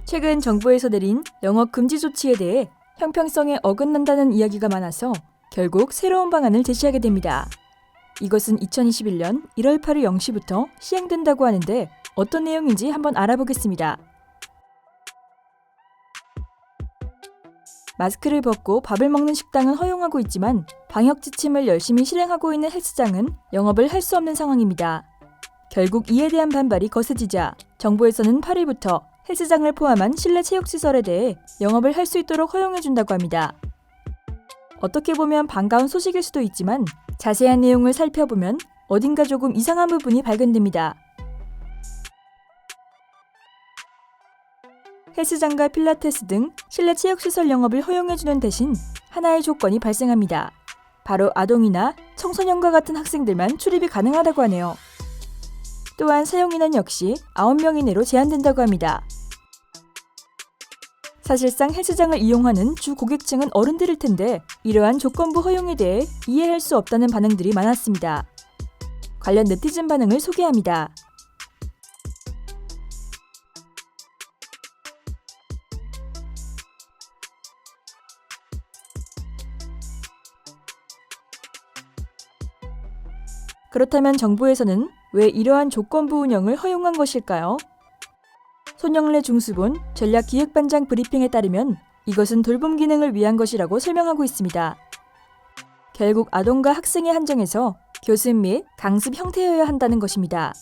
최근 정부에서 내린 영업 금지 조치에 대해 형평성에 어긋난다는 이야기가 많아서 결국 새로운 방안을 제시하게 됩니다. 이것은 2021년 1월 8일 0시부터 시행된다고 하는데 어떤 내용인지 한번 알아보겠습니다. 마스크를 벗고 밥을 먹는 식당은 허용하고 있지만 방역 지침을 열심히 실행하고 있는 헬스장은 영업을 할 수 없는 상황입니다. 결국 이에 대한 반발이 거세지자 정부에서는 8일부터 헬스장을 포함한 실내 체육시설에 대해 영업을 할 수 있도록 허용해준다고 합니다. 어떻게 보면 반가운 소식일 수도 있지만 자세한 내용을 살펴보면 어딘가 조금 이상한 부분이 발견됩니다. 헬스장과 필라테스 등 실내 체육시설 영업을 허용해주는 대신 하나의 조건이 발생합니다. 바로 아동이나 청소년과 같은 학생들만 출입이 가능하다고 하네요. 또한 사용인원 역시 9명 이내로 제한된다고 합니다. 사실상 헬스장을 이용하는 주 고객층은 어른들일 텐데 이러한 조건부 허용에 대해 이해할 수 없다는 반응들이 많았습니다. 관련 네티즌 반응을 소개합니다. 그렇다면 정부에서는 왜 이러한 조건부 운영을 허용한 것일까요? 손영래 중수본 전략기획반장 브리핑에 따르면 이것은 돌봄 기능을 위한 것이라고 설명하고 있습니다. 결국 아동과 학생에 한정해서 교습 및 강습 형태여야 한다는 것입니다.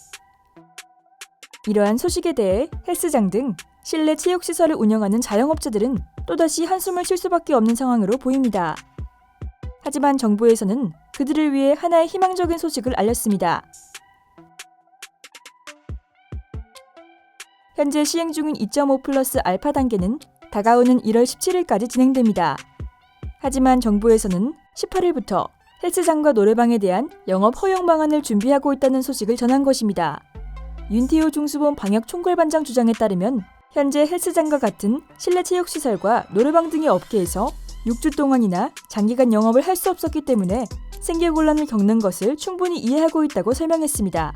이러한 소식에 대해 헬스장 등 실내 체육시설을 운영하는 자영업자들은 또다시 한숨을 쉴 수밖에 없는 상황으로 보입니다. 하지만 정부에서는 그들을 위해 하나의 희망적인 소식을 알렸습니다. 현재 시행 중인 2.5 플러스 알파 단계는 다가오는 1월 17일까지 진행됩니다. 하지만 정부에서는 18일부터 헬스장과 노래방에 대한 영업 허용 방안을 준비하고 있다는 소식을 전한 것입니다. 윤태호 중수본 방역총괄반장 주장에 따르면 현재 헬스장과 같은 실내 체육시설과 노래방 등의 업계에서 6주 동안이나 장기간 영업을 할 수 없었기 때문에 생계곤란을 겪는 것을 충분히 이해하고 있다고 설명했습니다.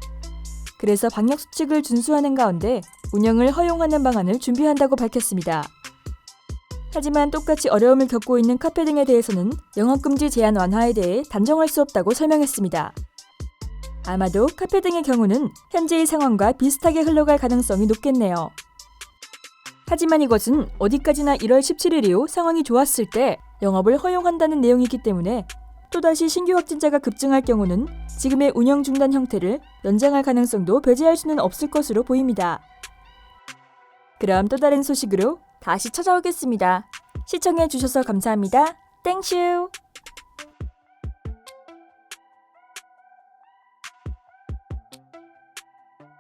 그래서 방역수칙을 준수하는 가운데 운영을 허용하는 방안을 준비한다고 밝혔습니다. 하지만 똑같이 어려움을 겪고 있는 카페 등에 대해서는 영업금지 제한 완화에 대해 단정할 수 없다고 설명했습니다. 아마도 카페 등의 경우는 현재의 상황과 비슷하게 흘러갈 가능성이 높겠네요. 하지만 이것은 어디까지나 1월 17일 이후 상황이 좋았을 때 영업을 허용한다는 내용이기 때문에 또다시 신규 확진자가 급증할 경우는 지금의 운영 중단 형태를 연장할 가능성도 배제할 수는 없을 것으로 보입니다. 그럼 또 다른 소식으로 다시 찾아오겠습니다. 시청해주셔서 감사합니다. 땡큐!